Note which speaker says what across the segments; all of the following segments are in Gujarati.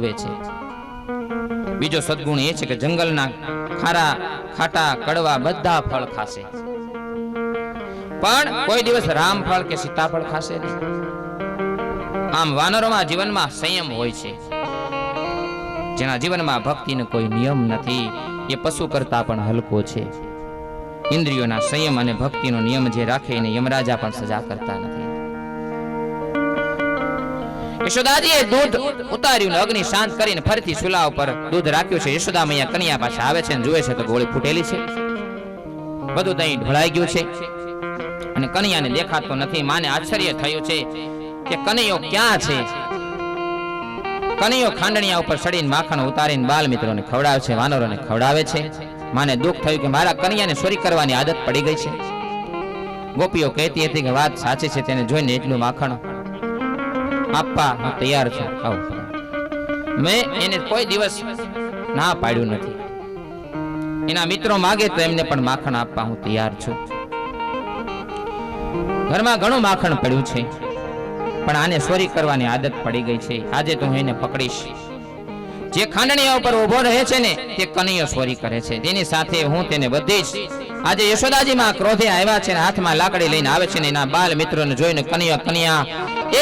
Speaker 1: ભોગવે છે. બીજો સદગુણ એ છે કે જંગલના ખારા ખાટા કડવા બધા ફળ ખાશે, પણ કોઈ દિવસ રામફળ કે સીતાફળ ખાશે નહીં. આમ વાનરોમાં જીવનમાં સંયમ હોય છે. જેના જીવનમાં ભક્તિનો કોઈ નિયમ નથી એ પશુ કરતા પણ હલકો છે. ઇન્દ્રિયોના સંયમ અને ભક્તિનો નિયમ જે રાખે એને યમરાજા પણ સજા કરતા નથી. યશોદાજીએ દૂધ ઉતાર્યું ને અગ્નિ શાંત કરીને ફરીથી ચૂલા ઉપર દૂધ રાખ્યું છે. યશોદા મૈયા કન્યા પાસે આવે છે અને જુએ છે તો ગોળી ફૂટેલી છે, બધું દહીં ઢોળાઈ ગયું છે અને કન્યાને દેખાતો નથી. માને આશ્ચર્ય થયું છે કે કનૈયો ક્યાં છે. કનૈયો ખાંડણિયા ઉપર ચડીને માખણ ઉતારીને બાલ મિત્રોને ખવડાવે છે, વાનરોને ખવડાવે છે. માને દુઃખ થયું કે મારા કનૈયાને ચોરી કરવાની આદત પડી ગઈ છે. ગોપીઓ કહેતી હતી કે વાત સાચી છે, તેને જોઈને એટલું માખણ આપવા હું તૈયાર છું. મેં એને કોઈ દિવસ ના પાડ્યું નથી. એના મિત્રો માગે તો એમને પણ માખણ આપવા હું તૈયાર છું. ઘરમાં ઘણું માખણ પડ્યું છે, પણ આને ચોરી કરવાની આદત પડી ગઈ છે. આજે તો હું એને પકડીશ. જે ખાંડણીયા ઉપર ઉભો રહે છે ને તે કનૈયો ચોરી કરે છે, તેની સાથે હું તેને બધીશ. આજે યશોદાજી માં ક્રોધે આવ્યા છે ને હાથમાં લાકડી લઈને આવે છે ને એના બાલ મિત્રોને જોઈને કનૈયા કનૈયા એ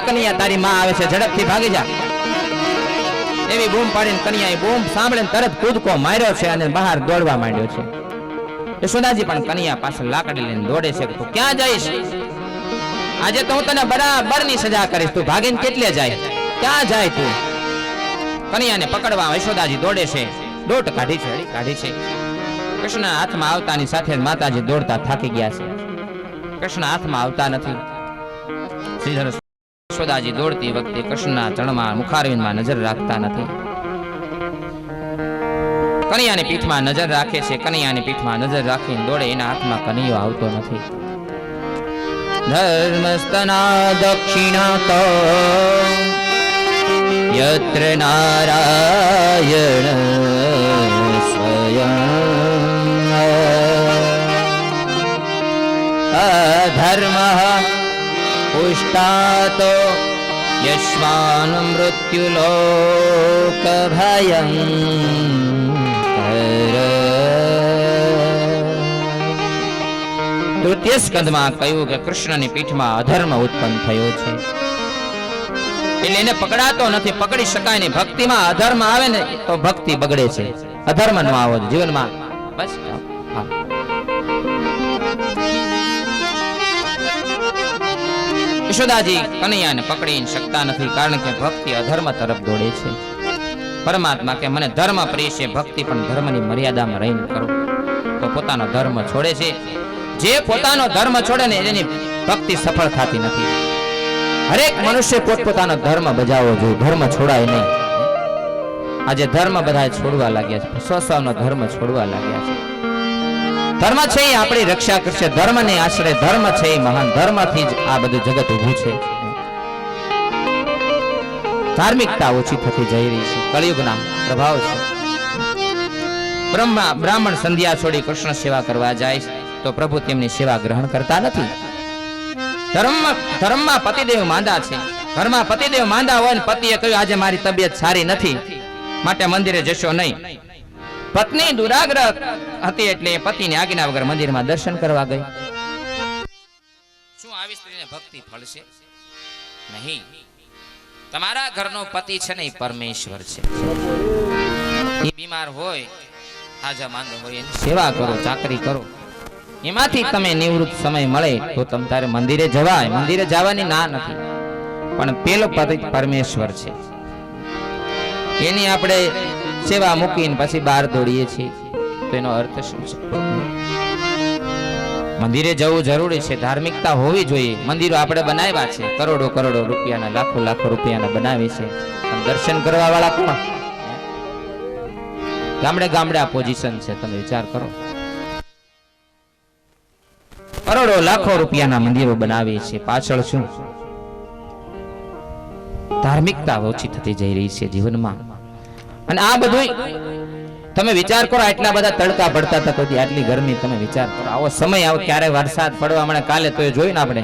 Speaker 1: કનૈયા તારી માં આવે છે, ઝડપથી ભાગી જા એવી બૂમ પાડીને કનૈયાએ બૂમ સાંભળીને તરત કૂદકો માર્યો છે અને બહાર દોડવા માંડ્યો છે. યશોદાજી પણ કનૈયા પાછળ લાકડી લઈને દોડે છે. તું ક્યાં જઈશ? આજે તો હું તને બરાબરની સજા કરીશ. તું ભાગીને કેટલે જાય? ક્યાં જાય તું? કનૈયાને પકડવા યશોદાજી દોડે છે. દોટ કાઢી છે. કૃષ્ણ હાથમાં આવતાની સાથે માતાજી દોડતા થાકી ગયા છે. કૃષ્ણ હાથમાં આવતા નથી. શ્રીધર યશોદાજી દોડતી વખતે કૃષ્ણના ચરણમાં મુખારવિંદમાં નજર રાખતા નથી. કનૈયાની પીઠમાં નજર રાખે છે. કનૈયાની પીઠમાં નજર રાખીને દોડે. એના હાથમાં કનૈયો આવતો નથી. ધર્મસ્તના દક્ષિણાતો યત્ર નારાયણ સ્વયં અધર્મઃ પુષ્ટાતો યશ્વાન મૃત્યુલોક ભયં તૃતીય સ્કંદમાં કહ્યું કે કૃષ્ણની પીઠમાં અધર્મ ઉત્પન્ન થયો છે, એટલે એને પકડાતો નથી. પકડી શકાય નહીં. ભક્તિમાં અધર્મ આવે ને તો ભક્તિ બગડે છે. અધર્મ નો આવો જીવનમાં. બસ યશોદાજી કનૈયાને પકડી શકતા નથી, કારણ કે ભક્તિ અધર્મ તરફ દોડે છે. પરમાત્મા કે મને ધર્મ પ્રિય છે, ભક્તિ પણ ધર્મની મર્યાદામાં રહીને કરો. તો પોતાનો ધર્મ છોડે છે. જે પોતાનો ધર્મ છોડે ને એની ભક્તિ સફળ થતી નથી. હરેક મનુષ્ય પોતપોતાનો ધર્મ બજાવવો જોઈએ, ધર્મ છોડાય નહીં. આજે ધર્મ બધા છોડવા લાગ્યા છે, સ્વસ્વનો ધર્મ છોડવા લાગ્યા છે. ધર્મ છે એ આપણી રક્ષા કરશે. ધર્મને આશ્રય ધર્મ છે એ મહાન. ધર્મથી જ આ બધું જગત ઊભું છે. ધાર્મિકતા ઓછી થતી જઈ રહી છે. કળિયુગના પ્રભાવ છે. બ્રાહ્મણ સંધ્યા છોડી કૃષ્ણ સેવા કરવા જાય તો પ્રભુ તેમની સેવા ગ્રહણ કરતા નથી. ધર્મમાં પતિદેવ માંદા છે. ઘરમાં પતિદેવ માંદા હોય ને પતિએ કહ્યું આજે મારી તબિયત સારી નથી માટે મંદિરે જશો નહીં. પત્ની દુરાગ્રહ હતી એટલે પતિની આજ્ઞા વગર મંદિરમાં દર્શન કરવા ગઈ. શું આવી સ્ત્રીને ભક્તિ ફળશે? નહીં. તમારા ઘરનો પતિ છે ને પરમેશ્વર છે. એ બીમાર હોય, આજા માંદો હોય, એની સેવા કરો, ચાકરી કરો. એમાંથી તમે નિવૃત્ત સમય મળે તો તમ તારે મંદિરે જવાય. મંદિરે જવાની ના નથી, પણ પેલો પતિ પરમેશ્વર છે. એની આપણે સેવા મૂકીને પછી બહાર દોડીએ છીએ તો એનો અર્થ શું છે? મંદિરે જવું જરૂરી છે. ધાર્મિકતા હોવી જોઈએ. મંદિરો આપણે બનાવ્યા છે, કરોડો કરોડો રૂપિયાના, લાખો લાખો રૂપિયાના બનાવી છે. દર્શન કરવા વાળા કોણ? ગામડે ગામડે આ પોઝિશન છે. તમે વિચાર કરો. કરોડો લાખો રૂપિયાના મંદિરો બનાવીએ છીએ. પાછળ શું? ધાર્મિકતા ઓછી થતી જઈ રહી છે જીવનમાં. અને આ બધું તમે વિચાર કરો. આટલા બધા તડકા પડતા હતા તો આટલી ગરમી. તમે વિચાર કરો. આવો સમય આવો ક્યારે વરસાદ પડવા મળે. કાલે તો એ જોયું ને આપણે,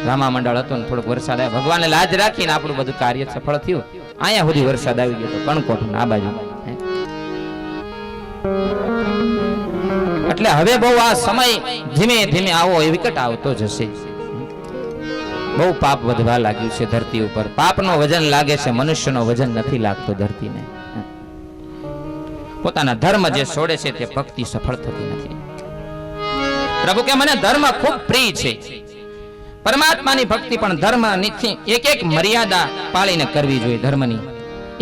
Speaker 1: રામા મંડળ હતું ને થોડોક વરસાદ આવ્યો. ભગવાને લાજ રાખીને આપણું બધું કાર્ય સફળ થયું. અહીંયા સુધી વરસાદ આવી ગયો તો કણકોટ આ બાજુ. એટલે હવે બહુ આ સમય ધીમે ધીમે આવો એ વિકટ આવતો જશે. બહુ પાપ વધવા લાગ્યું છે ધરતી ઉપર. પાપનો વજન લાગે છે, મનુષ્યનો વજન નથી લાગતો ધરતીને. પોતાના ધર્મ જે છોડે છે તે ભક્તિ સફળ થતી નથી. પ્રભુ કે મને ધર્મ ખૂબ પ્રિય છે. પરમાત્માની ભક્તિ પણ ધર્મની એક એક મર્યાદા પાળીને કરવી જોઈએ. ધર્મની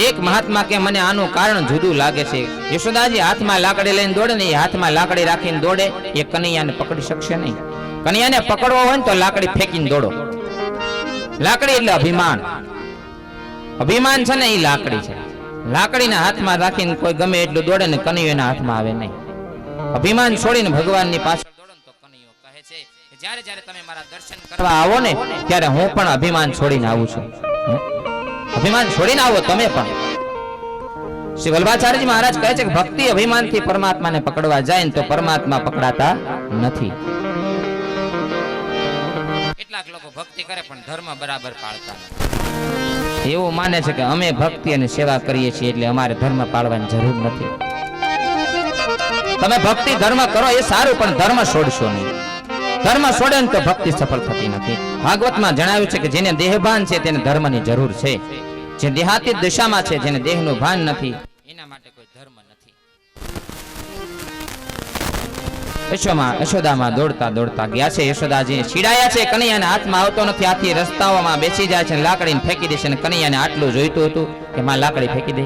Speaker 1: એક મહાત્મા કે મને આનું કારણ જુદું લાગે છે. યશોદાજી હાથમાં લાકડી લઈને દોડે ને, એ હાથમાં લાકડી રાખીને દોડે, એ કનૈયાને પકડી શકશે નહીં. કનૈયાને પકડવો હોય ને તો લાકડી ફેંકીને દોડો. લાકડી એટલે અભિમાન. અભિમાન છે ને એ લાકડી છે. લાકડીના હાથમાં રાખીને કોઈ ગમે એટલું દોડે ને કનૈયો એના હાથમાં આવે નહીં. અભિમાન છોડીને ભગવાનની પાછળ દોડો તો કનૈયો કહે છે કે જ્યારે જ્યારે તમે મારા દર્શન કરવા આવો ને ત્યારે હું પણ અભિમાન છોડીને આવું છું. અભિમાન છોડીને આવો તમે પણ. શ્રી વલ્લભાચાર્યજી મહારાજ કહે છે કે ભક્તિ અભિમાનથી પરમાત્માને પકડવા જાય ને તો પરમાત્મા પકડાતા નથી. કેટલાક લોકો ભક્તિ કરે પણ ધર્મ બરાબર પાળતા નથી. એવું માને છે કે અમે ભક્તિ અને સેવા કરીએ છીએ એટલે અમારે ધર્મ પાળવાની જરૂર નથી. તમે ભક્તિ ધર્મ કરો એ સારું, પણ ધર્મ છોડશો નહીં. ધર્મ છોડે ને તો ભક્તિ સફળ થતી નથી. ભાગવતમાં જણાવ્યું છે કે જેને દેહભાન છે તેને ધર્મની જરૂર છે. જે દેહાતી દશામાં છે, જેને દેહનું ભાન નથી, એના માટે કોઈ ધર્મ નથી. યશોદામાં દોડતા દોડતા ગયા છે. યશોદાજી ચીડાયા છે, કનૈયાના હાથમાં આવતો નથી. આથી રસ્તાઓમાં બેસી જાય છે, લાકડીને ફેંકી દે છે. અને કનૈયાને આટલું જોઈતું હતું કે માં લાકડી ફેંકી દે.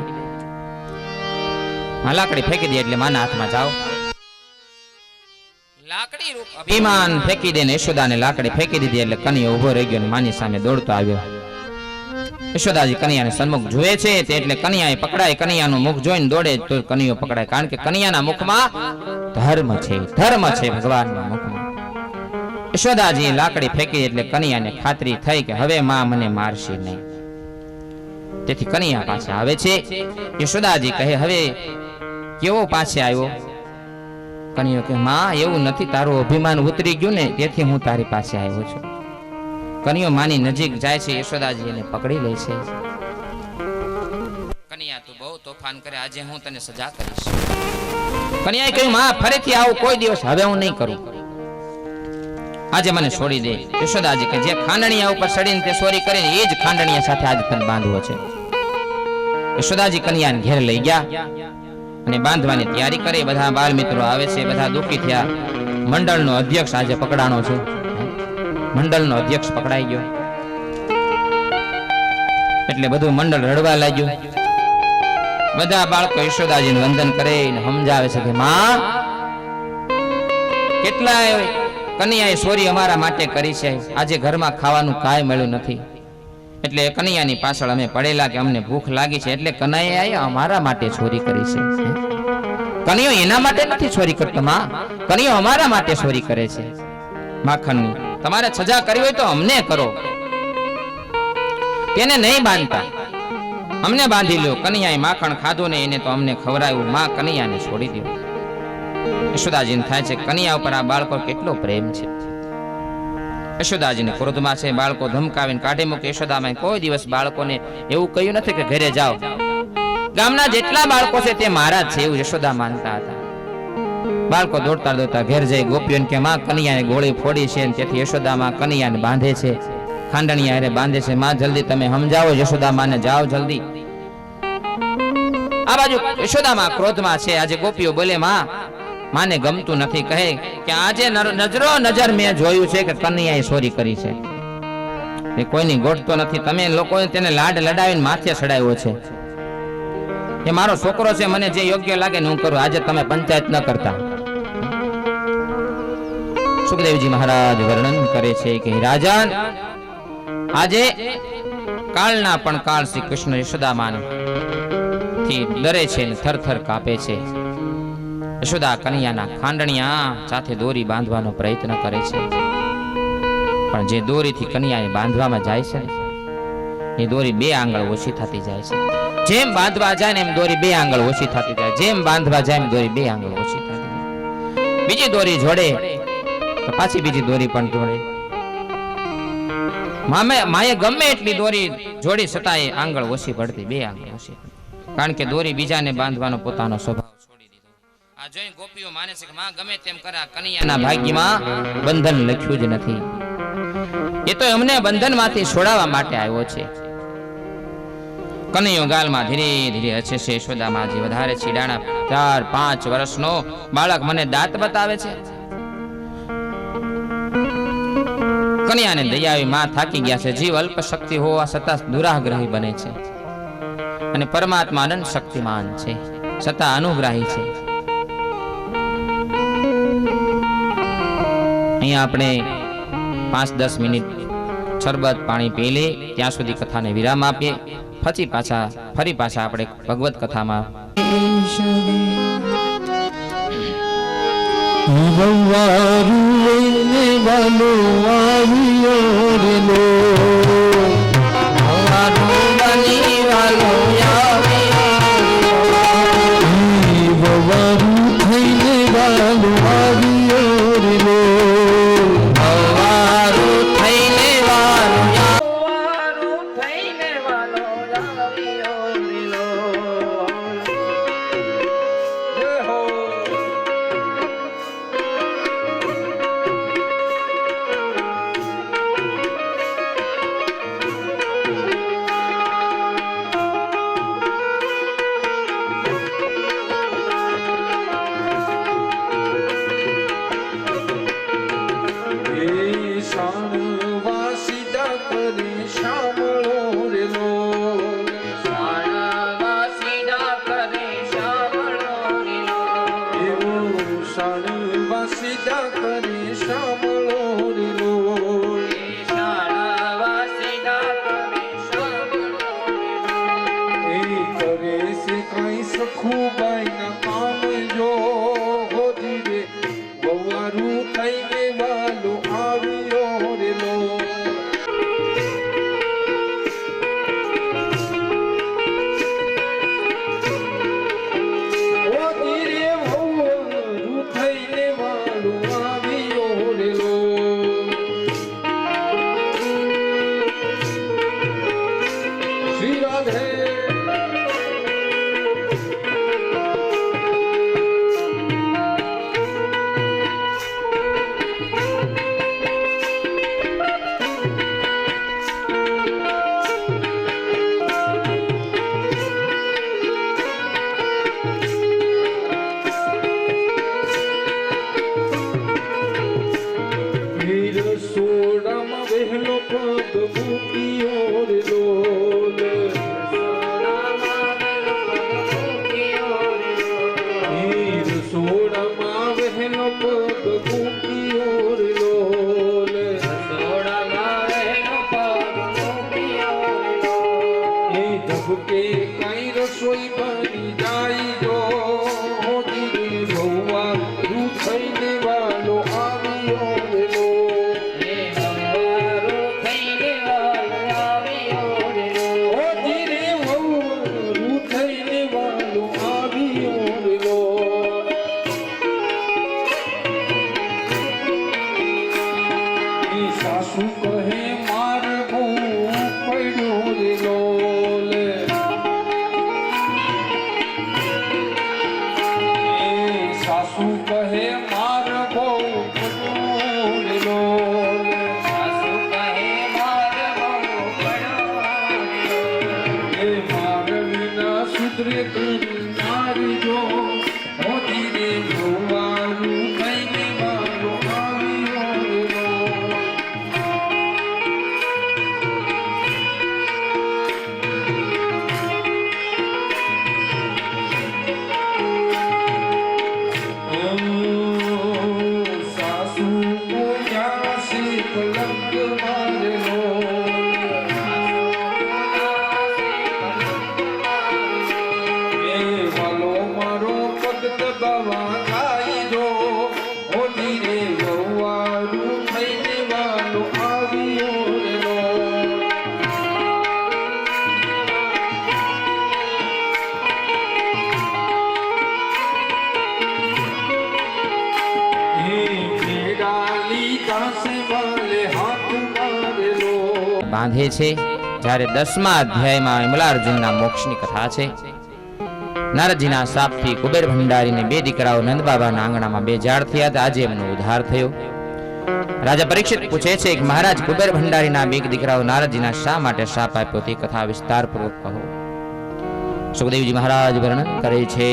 Speaker 1: માં લાકડી ફેંકી દે એટલે માના હાથમાં જાઓ. લાકડી રૂપ અભિમાન ફેંકી દે ને યશોદાને લાકડી ફેંકી દીધી એટલે કનૈયો ઉભો રહી ગયો અને માની સામે દોડતો આવ્યો. યશોદાજી કનૈયાને સન્મુખ જુએ છે એટલે કનૈયાએ પકડાય. કનૈયાનું મુખ જોઈને દોડે તો કનૈયો પકડાય, કારણ કે કનૈયાના મુખમાં ધર્મ છે. ધર્મ છે ભગવાનના મુખમાં. યશોદાજી લાકડી ફેંકી એટલે કનૈયાને ખાતરી થઈ કે હવે માં મને મારશે નહીં. તેથી કનૈયા પાસે આવે છે. યશોદાજી કહે હવે કેવો પાસે આવ્યો? કનૈયો કે માં એવું નથી, તારું અભિમાન ઉતરી ગયું ને તેથી હું તારી પાસે આવ્યો છું. કનૈયો માની નજીક જાય છે. યશોદાજી એને પકડી લે છે. કનૈયા તું બહુ તોફાન કરે, આજે હું તને સજા કરીશ. કનૈયાએ કહ્યું માં ફરીથી આવું કોઈ દિવસ હવે હું નહીં કરું. આજે મને છોડી દે. યશોદાજી કે જે ખાંડણીયા ઉપર ચડીને તે ચોરી કરીને એ જ ખાંડણીયા સાથે આજે તને બાંધવો છે. યશોદાજી કનૈયાને ઘેર લઈ ગયા અને બાંધવાની તૈયારી કરી. બધા બાળ મિત્રો આવે છે, બધા દુઃખી થયા. મંડળનો અધ્યક્ષ આજે પકડાણો છે. મંડળનો અધ્યક્ષ પકડાઈ ગયો એટલે બધું મંડળ રડવા લાગ્યું. બધા બાળકો યશોદાજીને વંદન કરે અને સમજાવે છે કે માં કેટલાય કનૈયાએ ચોરી અમારા માટે કરી છે, આજે ઘરમાં ખાવાનું કાંઈ મળ્યું નથી. એટલે કનૈયાની પાછળ અમે પડેલા કે અમને ભૂખ લાગી છે, એટલે કનૈયાએ અમારા માટે ચોરી કરી છે. કનૈયો એના માટે નથી ચોરી કરતો માં, કનૈયો અમારા માટે ચોરી કરે છે. માખણની તમારે સજા કરવી હોય તો અમને કરો, તેને નહીં બાંધતા, અમને બાંધી લો. કનૈયાએ માખણ ખાધું ને એને તો અમને ખવડાવ્યું. માં કનૈયાને છોડી દો. યશોદાજીને થાય છે કનૈયા ઉપર આ બાળકો કેટલો પ્રેમ છે. યશોદાજીને ક્રોધમાં છે. બાળકો ધમકાવીને કાઢી મૂકે. યશોદામાં કોઈ દિવસ બાળકોને એવું કહ્યું નથી કે ઘરે જાઓ. ગામના જેટલા બાળકો છે તે મારા જ છે એવું યશોદા માનતા હતા. બાળકો દોડતા દોડતા ઘેર જઈ ગોપીઓને કે માં કનૈયાને ગોળી ફોડી છે. તેથી યશોદામાં કનૈયાને બાંધે છે, ખાંડણીયા હારે બાંધે છે. માં જલ્દી તમે સમજાવો યશોદામાને, જાઓ જલ્દી. આ બાજુ યશોદામાં ક્રોધમાં છે. આજે ગોપીઓ બોલે માં માને ગમતું નથી. કહે કે આજે નજરો નજર મેં જોયું છે કે કનૈયાએ ચોરી કરી છે. એ કોઈની ગોઠતો નથી. તમે લોકોએ તેને લાડ લડાવીને માથે ચડાવ્યો છે. એ મારો છોકરો છે, મને જે યોગ્ય લાગે ને હું કરું. આજે તમે પંચાયત ન કરતા. સુખદેવજી મહારાજ વર્ણન કરે છે કે રાજન આજે કાળના પણ કાળ શ્રી કૃષ્ણ યશોદામાન થી ડરે છે ને થરથર કાપે છે. યશોદા કનૈયાના ખાંડણીયા સાથે દોરી બાંધવાનો પ્રયત્ન કરે છે, પણ જે દોરીથી કનૈયાને બાંધવામાં જાય છે એ દોરી 2 આંગળ ઓછી થતી જાય છે. જેમ બાંધવા જાય ને એમ દોરી 2 આંગળ ઓછી થતી જાય. જેમ બાંધવા જાય એમ દોરી 2 આંગળ ઓછી થતી જાય. બીજી દોરી જોડે તો પાછી બીજી દોરી પણ જોડે. માએ ગમે એટલી દોરી જોડી છતાંય આંગળ ઓછી પડતી, બે આંગળ ઓછી પડતી, કારણ કે દોરી બીજાને બાંધવાનો પોતાનો સ્વભાવ છોડી દીધો. આ જોઈ ગોપીઓ માને છે કે માં ગમે તેમ કરે, કનૈયાના ભાગ્યમાં બંધન લખ્યું જ નથી. એ તો અમને બંધનમાંથી છોડાવવા માટે આવ્યો છે. કનૈયો ગાલમાં ધીરે ધીરે હસે છે. યશોદામાજી વધારે છીડાણા. 4-5 વર્ષનો બાળક મને દાંત બતાવે છે. કન્યાને દયાવી માં થાકી ગયા છે. જીવ અલ્પ શક્તિ હોવા છતાં દુરાગ્રહી બને છે, અને પરમાત્મા અનંત શક્તિમાન છે છતાં અનુગ્રાહી છે. અહીંયા આપણે 5-10 મિનિટ શરબત પાણી પી લે, ત્યાં સુધી કથાને વિરામ આપીએ. ફરી પાછા આપણે ભગવત કથામાં
Speaker 2: મારો
Speaker 1: બાંધે છે. જ્યારે 10મા અધ્યાયમાં વિમલાર્જુનના મોક્ષની કથા છે. નારદજીના શાપથી કુબેર ભંડારીને 2 દીકરાઓ નંદબાબાના આંગણામાં 2 ઝાડ થયા હતા. આજે એમનો ઉદ્ધાર થયો. રાજા પરીક્ષિત પૂછે છે કે મહારાજ, કુબેર ભંડારીના 2 દીકરાઓ નારદજીના શા માટે શાપ આપ્યો તે કથા વિસ્તારપૂર્વક કહો. સુખદેવજી મહારાજ વર્ણન કરે છે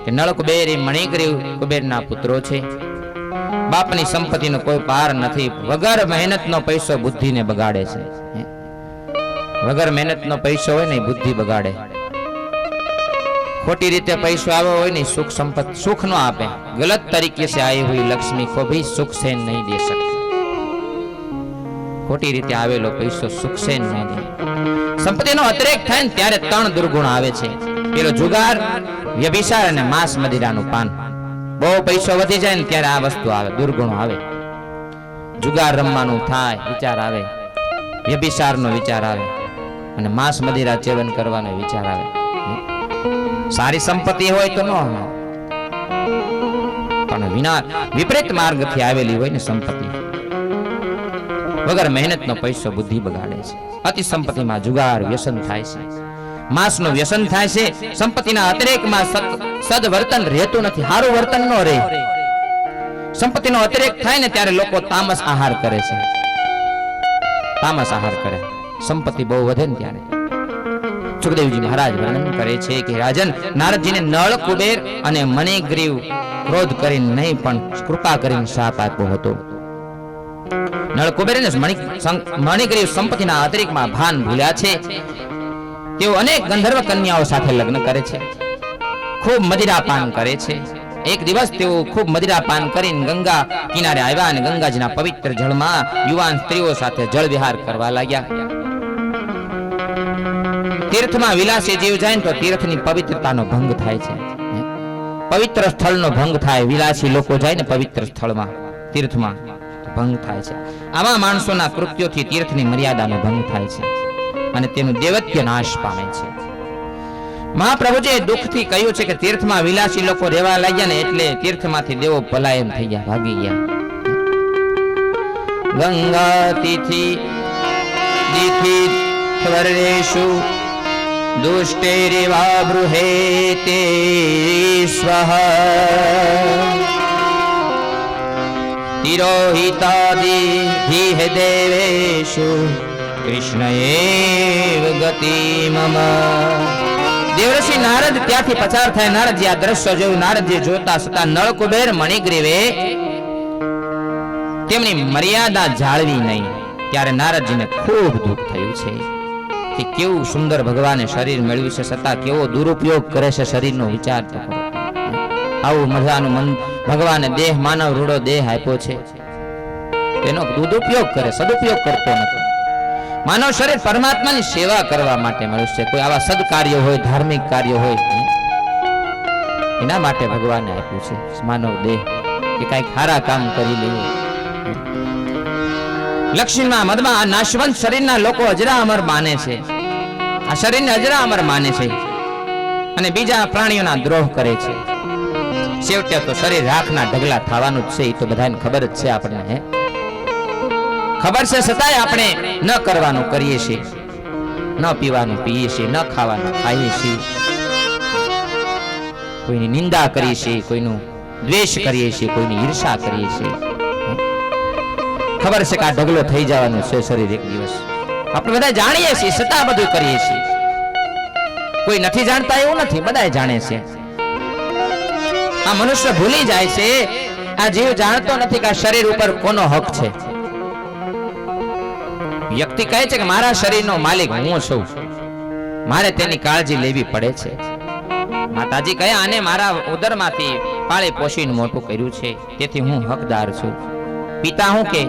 Speaker 1: કે નળ કુબેર એ મણિગ્રીવ કુબેરના પુત્રો છે. બાપની સંપત્તિનો કોઈ પાર નથી. વગર મહેનતનો પૈસો બુદ્ધિને બગાડે છે. વગર મહેનતનો પૈસો હોય ને બુદ્ધિ બગાડે. खोटी रीते पैसो आवे होय ने सुख संपत्ति सुख न आपे. गलत तरीके से आई हुई लक्ष्मी को भी सुख से नहीं दे सकती. खोटी रीते आवेलो पैसो सुख से नहीं दे. संपत्ति नो अतिरेक थाय ने त्यारे 3 दुर्गुण आवे छे. पेलो जुगार, व्यभिचार अने मांस मदिरानुं पान. बहु पैसो वधी जाय ने त्यारे आ वस्तु आवे, दुर्गुण आवे. जुगार रमवानुं थाय विचार आवे, व्यभिचारनो विचार आवे अने मांस मदिरा सेवन करवानो विचार आवे. सारी संपत्ति होय तो न पण विपरीत मार्ग थी आवेली होय ने संपत्ति वगर मेहनत नो पैसो बुद्धि बगाड़े छे. अति संपत्ति में जुगार व्यसन थाय छे, मांस नो व्यसन थाय छे. संपत्ति ना अतिरेक में सदवर्तन रहतुं नथी, हारू वर्तन न रहे. संपत्ति नो अतिरेक थाय ने त्यारे लोको तामस आहार करे छे. तामस आहार करे संपत्ति बहु वधे ने त्यारे. सुखदेवजी महाराज वर्णन करे छे कि राजन, नारदजी ने नळ कुबेर अने मणिग्रीव क्रोध करीने नहीं पण कृपा करीने शाप आप्यो हतो. नळ कुबेर ने मणिग्रीव संपत्तिना अतिरेकमां भान भूल्या छे. तेओ अनेक गंधर्व कन्याओ साथे लग्न करे छे, खूब मदिरापान करे छे. एक दिवस तेओ खूब मदिरापान करीने गंगा किनारे आव्या अने गंगाजीना पवित्र जळमां युवान स्त्रीओ साथे जळ विहार करवा लाग्या. तीर्थ में विलासी जीव जाए तो तीर्थ की पवित्रता नो भंग थाय छे. पवित्र स्थल नो भंग थाय. विलासी लोको जाए ने पवित्र स्थल में तीर्थ में भंग थाय छे. आवा माणसोना कृत्योथी तीर्थ की मर्यादा नो भंग थाय छे अने तेनु देवत्य नाश पामे छे. महाप्रभुजीए दुखथी कह्युं छे के तीर्थ में विलासी लोको रहेवा लाग्या ने एटले तीर्थ मांथी देवो पलायन थई गया, भागी गया. गंगा तिथि दिथि वर्षेषु दुष्टेरिवा बृहेते स्वः तिरोहितादि हि देवेषु कृष्ण एव गति मम. देवर्षि नारद त्याथी पसार थाय. नारदजी आ दृश्य जोयुं. नारदजी जोता छतां नळ कुबेर मणिग्रीवे तेमनी मर्यादा जाळवी नहीं. त्यारे नारदजीने खूब दुख थयुं छे कि केवुं सुंदर भगवाने शरीर मेळव्युं छे छतां केवो दुरुपयोग करे छे शरीरनो. विचार तो करो. आवुं मजानुं मन भगवाने देह मानव रूडो देह आप्यो छे, तेनो दुरुपयोग करे, सदुपयोग करतो नथी. मानव शरीर परमात्मानी सेवा करवा माटे मळ्युं छे. कोई आवा सदकार्य होय, धार्मिक कार्य होय एना माटे भगवाने आप्युं छे मानव देह के कांईक सारा काम करी लेवुं. लक्ष्मीना मदमा आ नाशवंत शरीरना लोको अजरा अमर माने छे. आ शरीरने अजरा अमर माने छे अने बीजा प्राणीओना द्रोह करे छे. छेवटे तो शरीर राखना ढगला थवानुं ज छे. ए तो बधाने खबर ज छे. आपणे खबर छे छतांय आपणे न करवानुं करीए छीए, न पीवानुं पीए छीए, न खावानुं खाईए छीए, कोईनी निंदा करीए छीए, कोईनुं द्वेष करीए छीए, कोईनी ईर्षा करीए छीए. खबर है कि आ ढगलो थई जवानो छे शरीर एक दिवस. આપણે બધા જાણીએ છીએ છતાં બધું કરીએ છીએ. કોઈ નથી જાણતા એવું નથી, બધાય જાણે છે. આ મનુષ્ય ભૂલી જાય છે, આ જીવ જાણતો નથી કે આ શરીર ઉપર કોનો હક છે. વ્યક્તિ કહે છે કે મારા શરીરનો માલિક હું છું, મારે તેની કાળજી લેવી પડે છે. માતાજી કહે આને મારા ઉદરમાંથી પાળી પોષીને મોટું કર્યું છે, તેથી હું હકદાર છું. પિતા હું કે